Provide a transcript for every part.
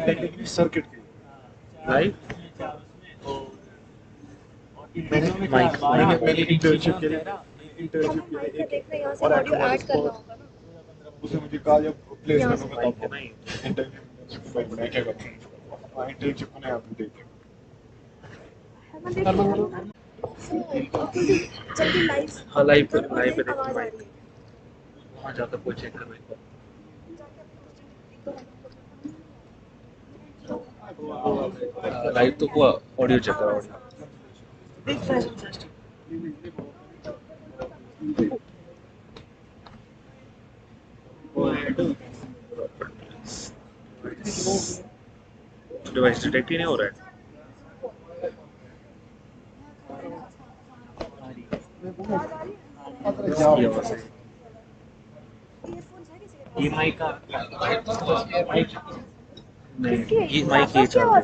Technically circuit की live मैंने internship के लिए एक और एक्टर ऐड करना होगा ना, उसने मुझे कहा जब प्लेसमेंट होगा तब इंटर्नशिप में मैं क्या करूँ, इंटर्नशिप में आप देखिए जल्दी लाइव हाँ लाइव पे देखो माइक वहाँ जाकर कोई चेक कर रही लाइव तो हुआ ऑडियो चेक करो ऑडियो डिवाइस डिटेक्ट ही नहीं हो रहा है ये आवाज है ये माइक का नहीं ये माइक ये चालू है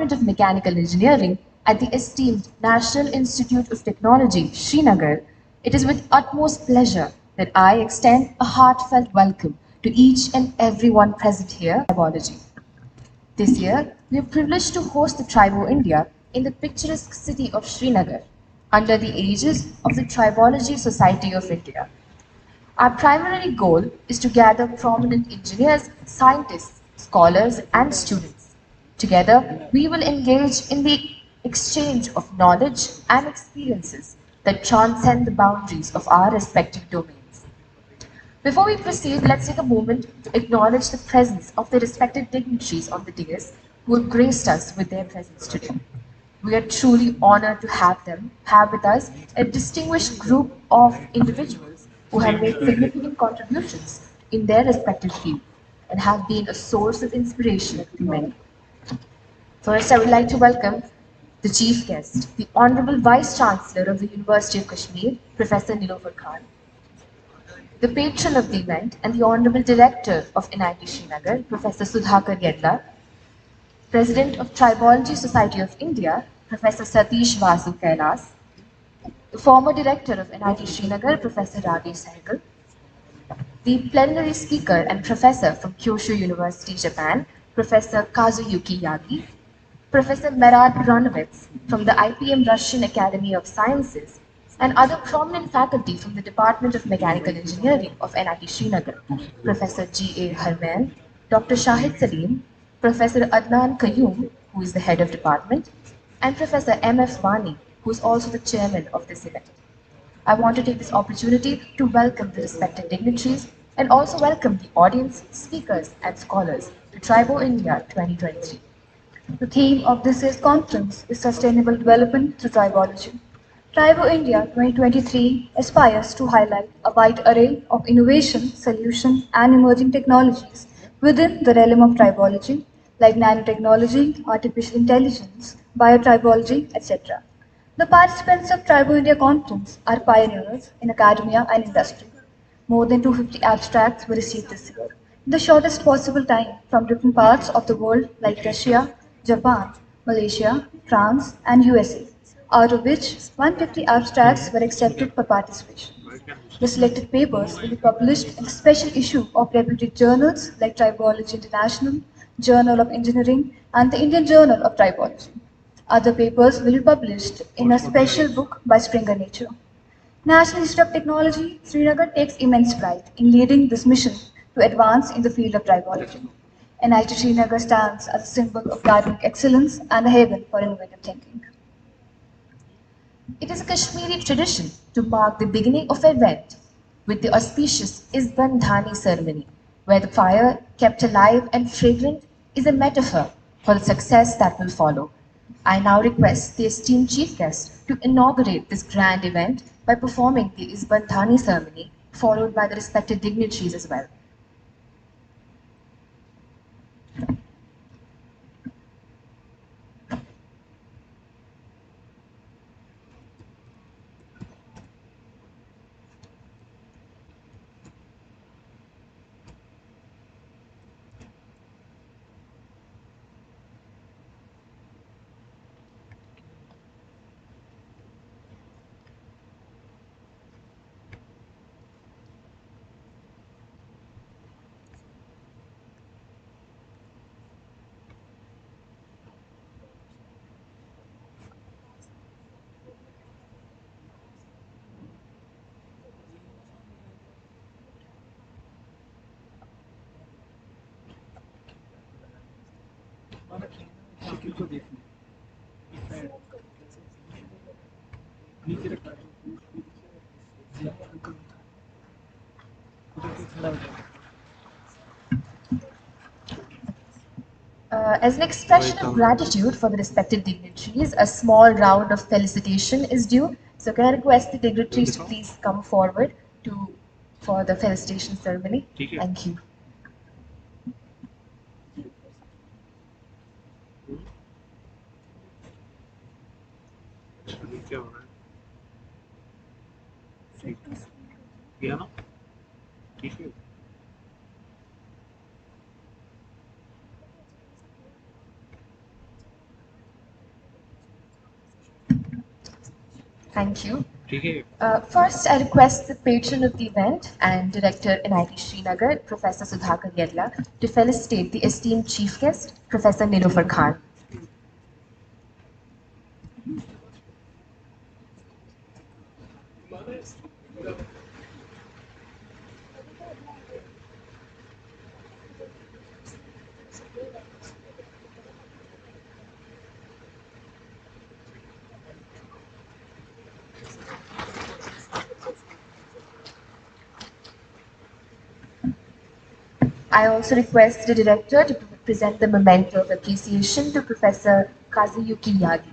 Department of Mechanical Engineering at the esteemed National Institute of Technology, Srinagar, it is with utmost pleasure that I extend a heartfelt welcome to each and everyone present here in Tribology. This year, we are privileged to host the Triboindia in the picturesque city of Srinagar under the aegis of the Tribology Society of India. Our primary goal is to gather prominent engineers, scientists, scholars, and students. Together, we will engage in the exchange of knowledge and experiences that transcend the boundaries of our respective domains. Before we proceed, let's take a moment to acknowledge the presence of the respected dignitaries on the dais who have graced us with their presence today. We are truly honored to have with us a distinguished group of individuals who have made significant contributions in their respective field and have been a source of inspiration to many. First, I would like to welcome the chief guest, the Honorable Vice Chancellor of the University of Kashmir, Professor Nilofer Khan, the patron of the event and the Honorable Director of NIT Srinagar, Professor Sudhakar Yedla, President of Tribology Society of India, Professor Satish Vasu Kailas, the former Director of NIT Srinagar, Professor Ravi Sehgal, the plenary speaker and professor from Kyushu University, Japan, Professor Kazuyuki Yagi, Professor Merat Bronovitz from the IPM Russian Academy of Sciences, and other prominent faculty from the Department of Mechanical Engineering of NIT Srinagar, Professor G.A. Harman, Dr. Shahid Salim, Professor Adnan Qayyum, who is the head of department, and Professor M.F. Vani, who is also the chairman of this event. I want to take this opportunity to welcome the respected dignitaries and also welcome the audience, speakers, and scholars to Tribo India 2023. The theme of this year's conference is Sustainable Development through Tribology. Tribo India 2023 aspires to highlight a wide array of innovation, solution, and emerging technologies within the realm of tribology, like nanotechnology, artificial intelligence, bio-tribology, etc. The participants of Tribo India conference are pioneers in academia and industry. More than 250 abstracts were received this year in the shortest possible time from different parts of the world like Russia, Japan, Malaysia, France, and USA, out of which 150 abstracts were accepted for participation. The selected papers will be published in a special issue of reputed journals like Tribology International, Journal of Engineering, and the Indian Journal of Tribology. Other papers will be published in a special book by Springer Nature. National Institute of Technology, Srinagar takes immense pride in leading this mission to advance in the field of tribology. NIT Srinagar stands as a symbol of academic excellence and a haven for innovative thinking. It is a Kashmiri tradition to mark the beginning of an event with the auspicious Isban Dhani ceremony, where the fire, kept alive and fragrant, is a metaphor for the success that will follow. I now request the esteemed chief guest to inaugurate this grand event by performing the Isban Dhani ceremony, followed by the respected dignitaries as well. As an expression of gratitude for the respected dignitaries, a small round of felicitation is due. So can I request the dignitaries to please come forward for the felicitation ceremony? Thank you. क्या हो रहा है किया ना ठीक है Thank you. ठीक है First, I request the patron of the event and director NIT Srinagar, Professor Sudhakar Yedla, to felicitate the esteemed chief guest, Professor Nilofer Khan. I also request the director to present the memento of appreciation to Professor Kazuyuki Yagi.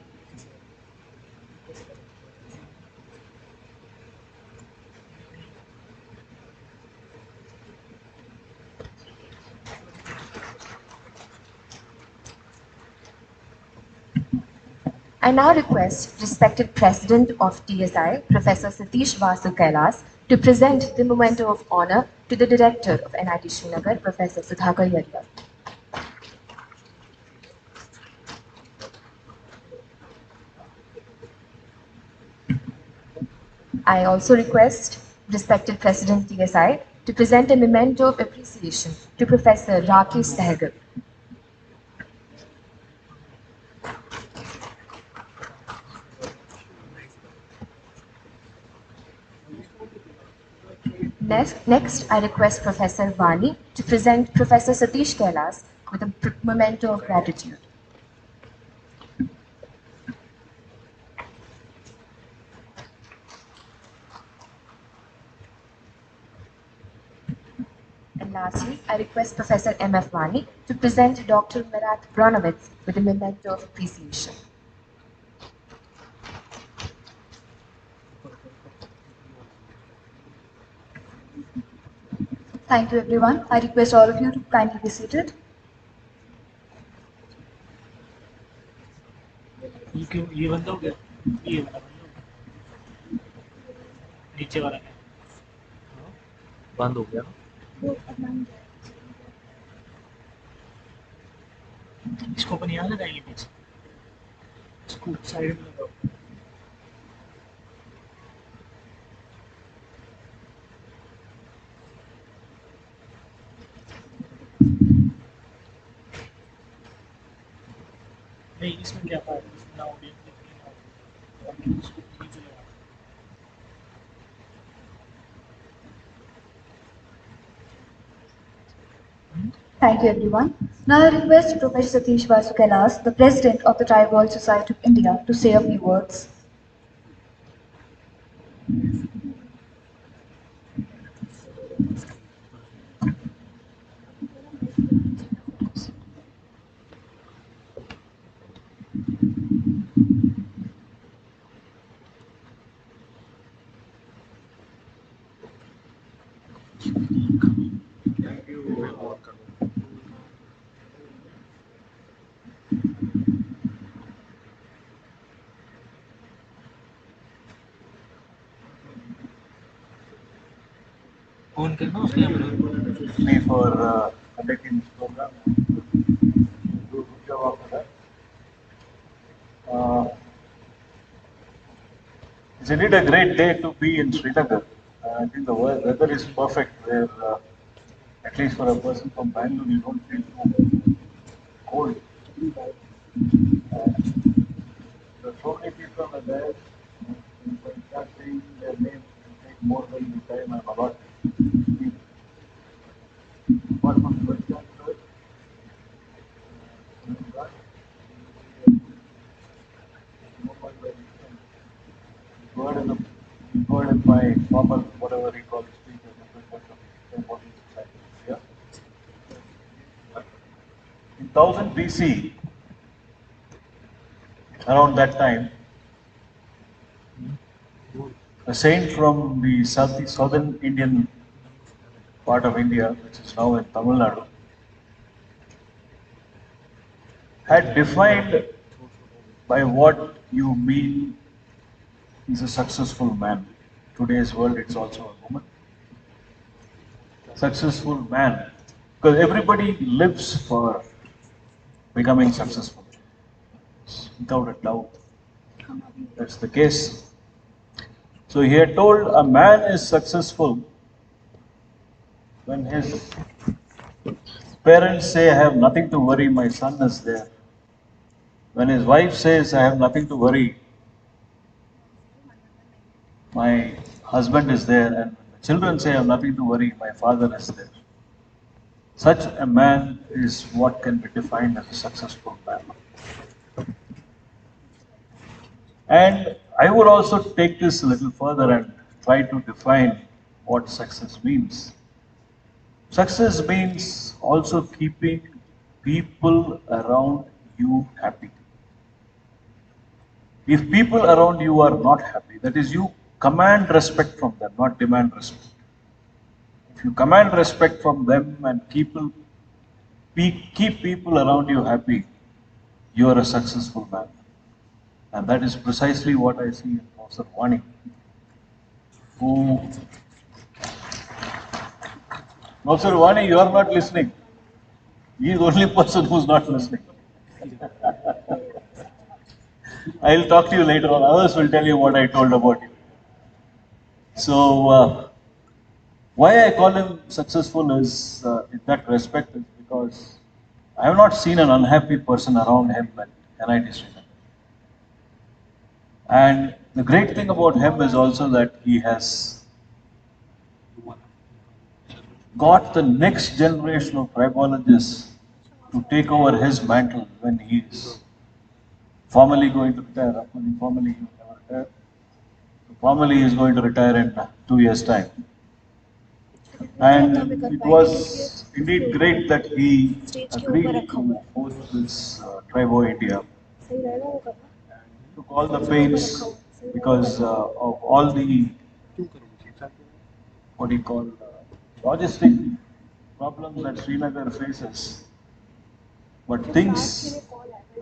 I now request respected President of TSI, Professor Satish Vasu Kailas, to present the memento of honor to the Director of NIT Srinagar, Professor Sudhakar Yadla. I also request respected President TSI to present a memento of appreciation to Professor Rakesh Sehgal. Next, I request Professor Vani to present Professor Satish Kailas with a memento of gratitude. And lastly, I request Professor M.F. Vani to present Dr. Merat Bronovitz with a memento of appreciation. Thank you, everyone. I request all of you to kindly be seated. ये बंद हो गया ये वाला बंद हो गया नीचे वाला है बंद हो गया इसको अपन यहाँ लगाएंगे पीछे इसको साइड में लगाओ नहीं इसमें क्या पाया इसमें ना ऑडियंस दिखनी ना इसको नीचे लगा Thank you, everyone. Now I request Professor Satish Vasu Kailas, the President of the Tribal Society of India, to say a few words. Thank you. Phone करना उसके यहाँ Me for conducting this program. Do a good job after that. It's indeed a great day to be in Srinagar. I think the weather is perfect where, at least for a person from Bangalore, you don't feel too cold. There are so many people are there. If I start saying their names, it will take more than the time I'm allotted. Apart from the Vice Chancellor, word in my formal, whatever he calls speech as representative of the Modern Society. Yeah? In 1000 BC, around that time, a saint from the southern Indian part of India, which is now in Tamil Nadu, had defined by what you mean is a successful man. Today's world, it's also a woman. Successful man. Because everybody lives for becoming successful. Without a doubt. That's the case. So he had told a man is successful when his parents say, I have nothing to worry, my son is there. When his wife says, I have nothing to worry, my husband is there. And when the children say, I have nothing to worry, my father is there. Such a man is what can be defined as a successful man. And I would also take this a little further and try to define what success means. Success means also keeping people around you happy. If people around you are not happy, that is, you command respect from them, not demand respect. If you command respect from them and keep people around you happy, you are a successful man. And that is precisely what I see in Professor Vani, who... Professor Vani, you are not listening. He is the only person who is not listening. I will talk to you later on. Others will tell you what I told about you. So, why I call him successful is, in that respect, is because I have not seen an unhappy person around him at NIT Srinagar. And the great thing about him is also that he has got the next generation of tribologists to take over his mantle when he is formally going to retire. Formally, he will never retire. Formally, he is going to retire in 2 years' time. And it was indeed great that he agreed to host this Triboindia. Took all the pains because of all the, what do you call, logistic problems that Srinagar faces. But things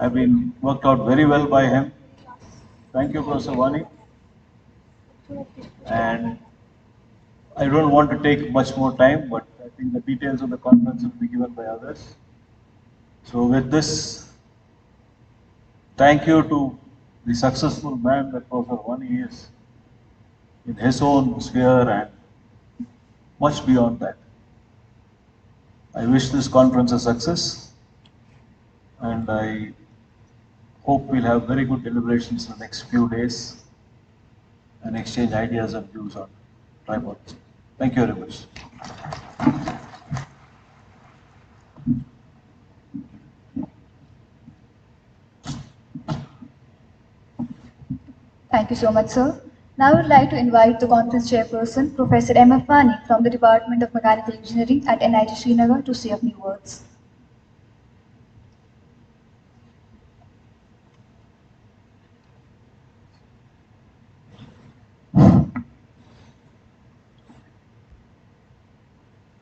have been worked out very well by him. Thank you, Professor Vani. And I don't want to take much more time, but I think the details of the conference will be given by others. So with this, thank you to the successful man that Professor Vani is in his own sphere and much beyond that. I wish this conference a success, and I hope we'll have very good deliberations in the next few days and exchange ideas and views on tribology. Thank you very much. Thank you so much, sir. Now I would like to invite the conference chairperson, Professor M.F. Vani from the Department of Mechanical Engineering at NIT Srinagar to say a few words.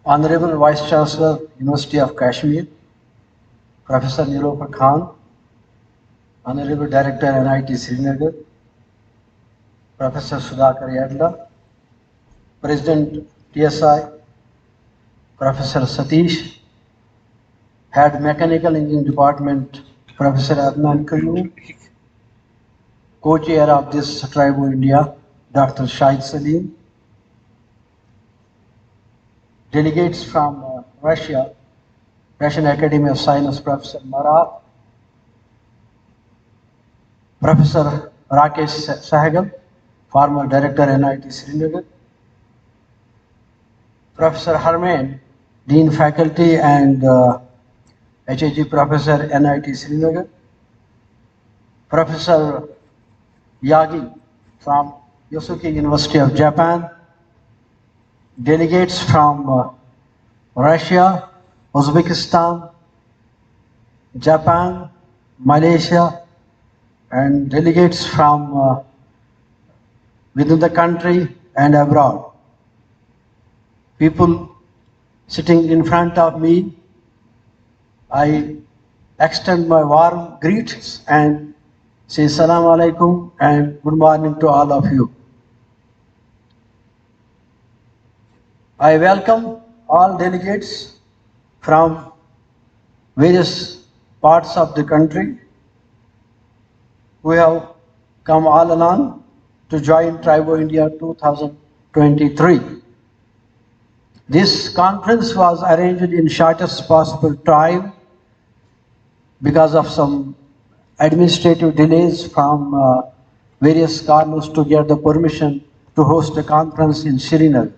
Honorable Vice Chancellor, University of Kashmir, Professor Nilofer Khan, Honorable Director, NIT Srinagar, Professor Sudhakar Yadla, President TSI, Professor Satish, Head Mechanical Engineering Department, Professor Adnan Kayoum, Co-Chair of this Triboindia, Dr. Shahid Salim, delegates from Russia, Russian Academy of Science, Professor Marat, Professor Rakesh Sahgal, former Director, NIT Srinagar, Professor Harmain, Dean Faculty and HAG Professor, NIT Srinagar, Professor Yagi from Yosuke University of Japan, delegates from Russia, Uzbekistan, Japan, Malaysia, and delegates from within the country and abroad. People sitting in front of me, I extend my warm greetings and say Assalamu alaikum and good morning to all of you. I welcome all delegates from various parts of the country who have come all along to join Triboindia 2023. This conference was arranged in shortest possible time because of some administrative delays from various corners to get the permission to host a conference in Srinagar.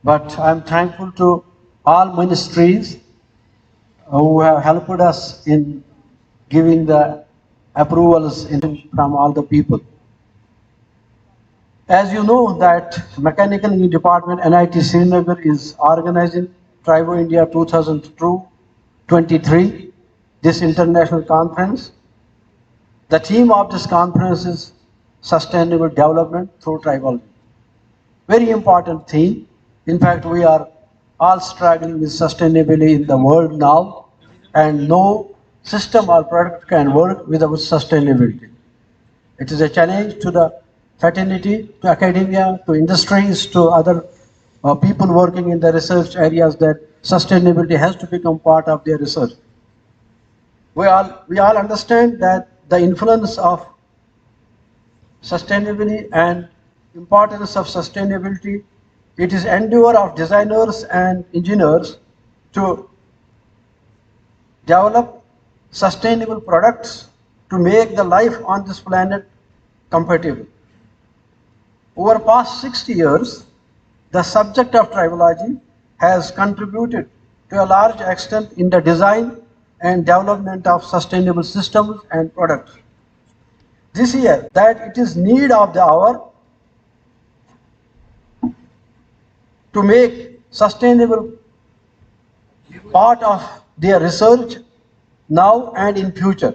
But I'm thankful to all ministries who have helped us in giving the approvals from all the people. As you know that Mechanical Engineering Department NIT Srinagar is organizing Triboindia 2023, this international conference. The theme of this conference is sustainable development through tribology. Very important theme. In fact, we are all struggling with sustainability in the world now, and no system or product can work without sustainability. It is a challenge to the fraternity, to academia, to industries, to other people working in the research areas that sustainability has to become part of their research. We all understand that the influence of sustainability and importance of sustainability, it is endeavor of designers and engineers to develop sustainable products to make the life on this planet compatible. Over past 60 years, the subject of tribology has contributed to a large extent in the design and development of sustainable systems and products. This year, that it is need of the hour to make sustainable part of their research now and in future.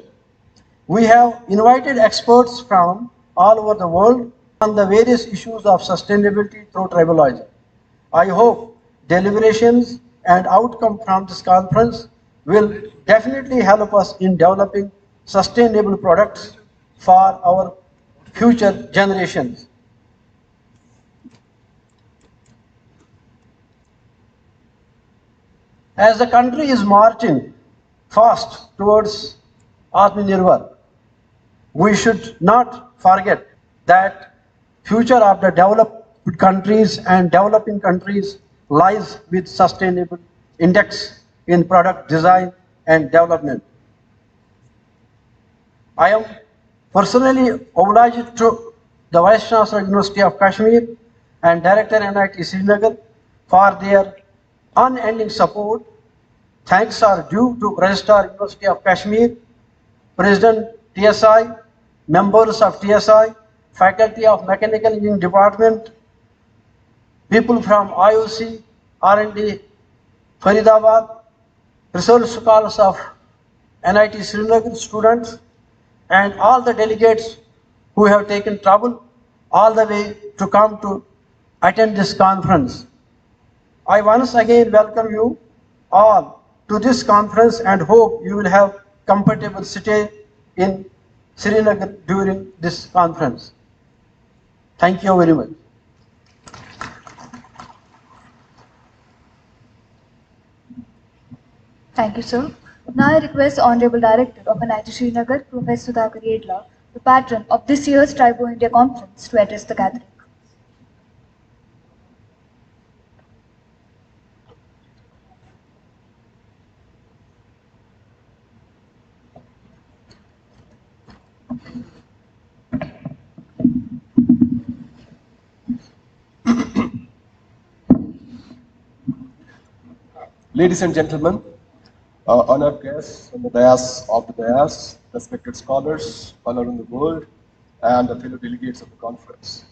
We have invited experts from all over the world on the various issues of sustainability through tribology. I hope deliberations and outcome from this conference will definitely help us in developing sustainable products for our future generations. As the country is marching fast towards Atmanirbhar, we should not forget that future of the developed countries and developing countries lies with sustainable index in product design and development. I am personally obliged to the Vice Chancellor University of Kashmir and Director NIT Srinagar for their unending support. Thanks are due to Registrar University of Kashmir, President TSI, members of TSI, faculty of Mechanical Engineering Department, people from IOC, R&D, Faridabad, research scholars of NIT Srinagar, students, and all the delegates who have taken trouble all the way to come to attend this conference. I once again welcome you all to this conference and hope you will have comfortable stay in Srinagar during this conference. Thank you very much. Thank you, sir. Now I request the Honorable Director of NIT Srinagar, Professor Sudhakar Yedla, the patron of this year's Triboindia Conference, to address the gathering. Ladies and gentlemen, honored guests on the dais, respected scholars all around the world, and the fellow delegates of the conference.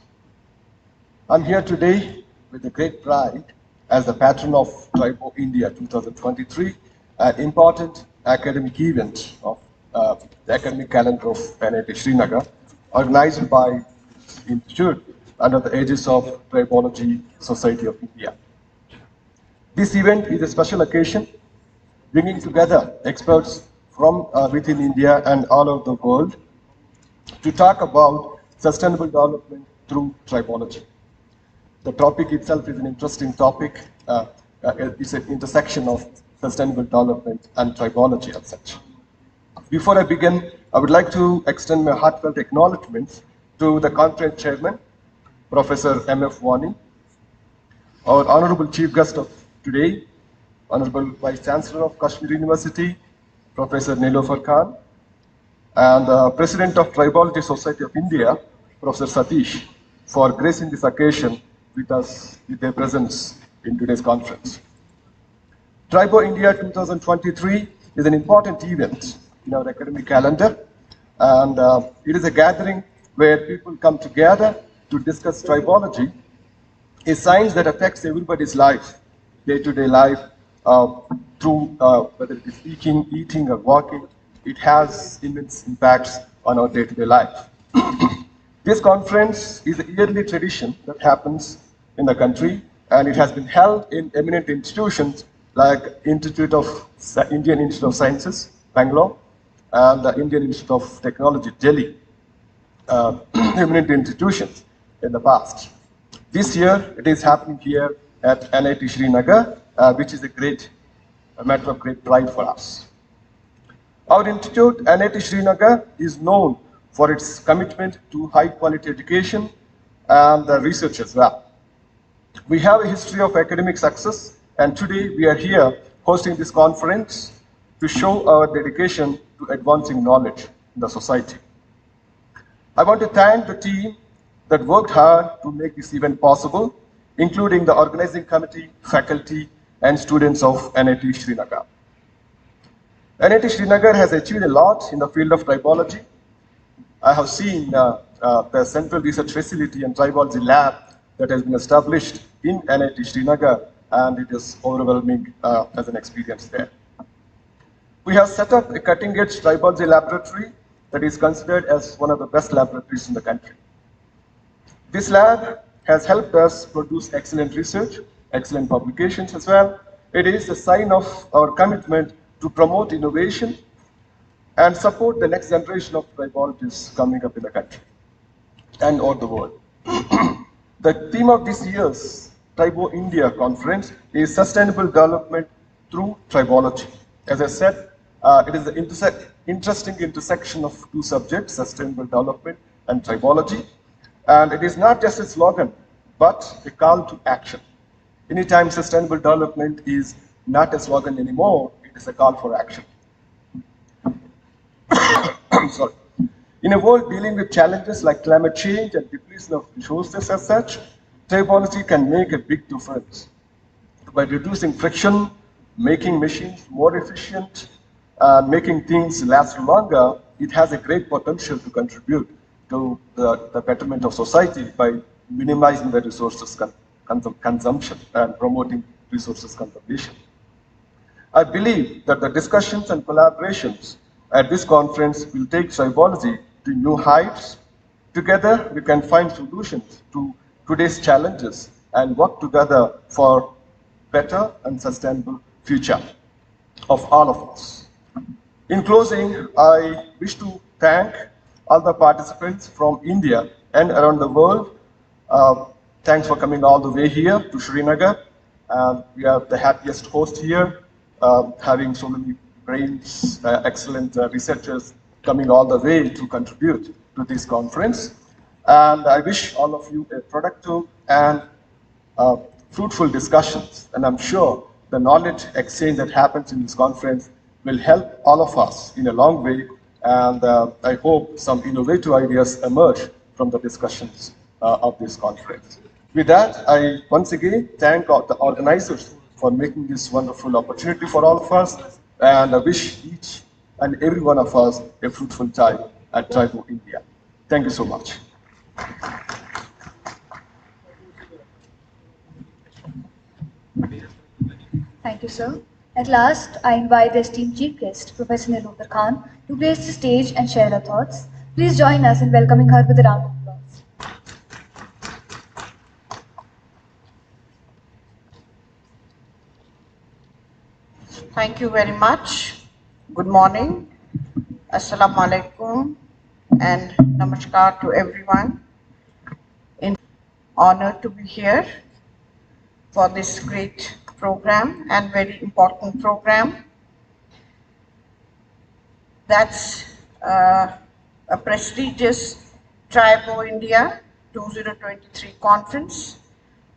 I'm here today with a great pride as the patron of Triboindia 2023, an important academic event of the academic calendar of NIT Srinagar, organized by the Institute under the aegis of Tribology Society of India. This event is a special occasion, bringing together experts from within India and all over the world to talk about sustainable development through tribology. The topic itself is an interesting topic. It's an intersection of sustainable development and tribology as such. Before I begin, I would like to extend my heartfelt acknowledgements to the conference chairman, Professor M.F. Wani, our honorable chief guest of today, Honorable Vice Chancellor of Kashmir University, Professor Nilofer Khan, and President of Tribology Society of India, Professor Satish, for gracing this occasion with us with their presence in today's conference. Triboindia 2023 is an important event in our academic calendar, and it is a gathering where people come together to discuss tribology, a science that affects everybody's life, day-to-day life, through whether it is speaking, eating, or walking. It has immense impacts on our day-to-day life. This conference is a yearly tradition that happens in the country, and it has been held in eminent institutions like Indian Institute of Sciences, Bangalore, and the Indian Institute of Technology, Delhi, eminent institutions in the past. This year, it is happening here at NIT Srinagar, which is a matter of great pride for us. Our institute, NIT Srinagar, is known for its commitment to high-quality education and research as well. We have a history of academic success, and today we are here hosting this conference to show our dedication to advancing knowledge in the society. I want to thank the team that worked hard to make this event possible, including the organizing committee, faculty, and students of NIT Srinagar. NIT Srinagar has achieved a lot in the field of tribology. I have seen the Central Research Facility and Tribology Lab that has been established in NIT Srinagar, and it is overwhelming as an experience there. We have set up a cutting-edge tribology laboratory that is considered as one of the best laboratories in the country. This lab has helped us produce excellent research, excellent publications as well. It is a sign of our commitment to promote innovation and support the next generation of tribologists coming up in the country and all the world. The theme of this year's Triboindia conference is Sustainable Development through Tribology. As I said, it is an interesting intersection of two subjects, sustainable development and tribology. And it is not just a slogan, but a call to action. Anytime sustainable development is not a slogan anymore, it is a call for action. Sorry. In a world dealing with challenges like climate change and depletion of resources as such, tribology can make a big difference. By reducing friction, making machines more efficient, making things last longer, it has a great potential to contribute to the betterment of society by minimizing the resources consumption and promoting resources conservation. I believe that the discussions and collaborations at this conference will take tribology to new heights. Together, we can find solutions to today's challenges and work together for better and sustainable future of all of us. In closing, I wish to thank all the participants from India and around the world. Thanks for coming all the way here to Srinagar. We are the happiest host here, having so many brains, excellent researchers coming all the way to contribute to this conference. And I wish all of you a productive and fruitful discussions. And I'm sure the knowledge exchange that happens in this conference will help all of us in a long way. And I hope some innovative ideas emerge from the discussions of this conference. With that, I once again thank the organizers for making this wonderful opportunity for all of us. And I wish each and every one of us a fruitful time at Triboindia. Thank you so much. Thank you, sir. At last, I invite the esteemed chief guest, Professor Nilofer Khan, to grace the stage and share her thoughts. Please join us in welcoming her with a round of applause. Thank you very much. Good morning. Assalamu alaikum and namaskar to everyone. It's an honor to be here for this great program and very important program. That's a prestigious Triboindia 2023 conference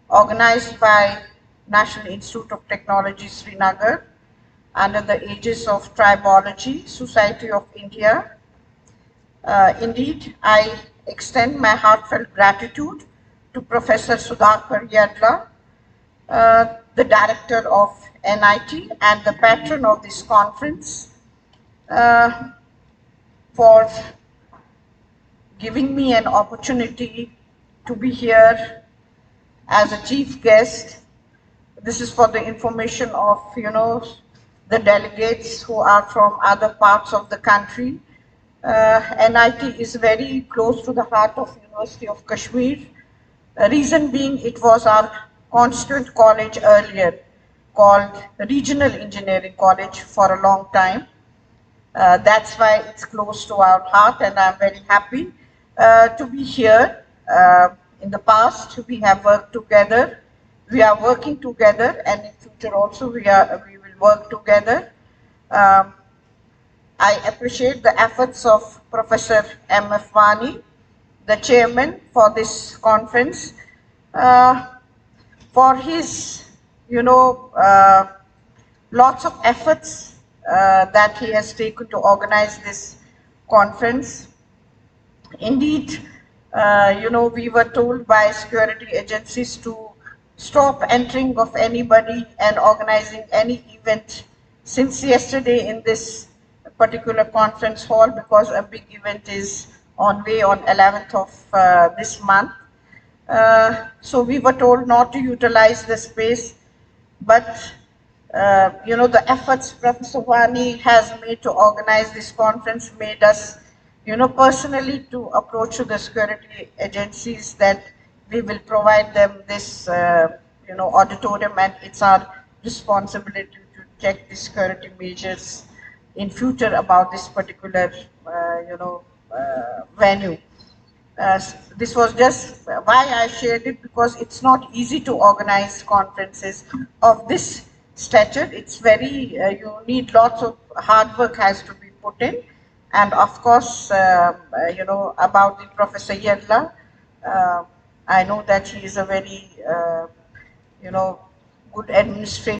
organized by National Institute of Technology, Srinagar, under the aegis of Tribology, Society of India. Indeed, I extend my heartfelt gratitude to Professor Sudhakar Yadla, the director of NIT and the patron of this conference, for giving me an opportunity to be here as a chief guest. This is for the information of, the delegates who are from other parts of the country. NIT is very close to the heart of University of Kashmir. Reason being, it was our constituent college earlier, called Regional Engineering College for a long time. That's why it's close to our heart, and I'm very happy to be here. In the past, we have worked together. We are working together, and in future also we will work together. I appreciate the efforts of Professor M.F. Vani, the chairman for this conference, for his, lots of efforts that he has taken to organize this conference. Indeed, we were told by security agencies to stop entering of anybody and organizing any event since yesterday in this particular conference hall, because a big event is on way on 11th of this month. So we were told not to utilize the space, but the efforts Professor Vani has made to organize this conference made us, personally to approach to the security agencies that we will provide them this, auditorium, and it's our responsibility to check the security measures in future about this particular, venue. This was just why I shared it, because it's not easy to organize conferences of this stature. It's very, you need lots of hard work has to be put in. And of course, about the Professor Yadla, I know that he is a very, good administrator.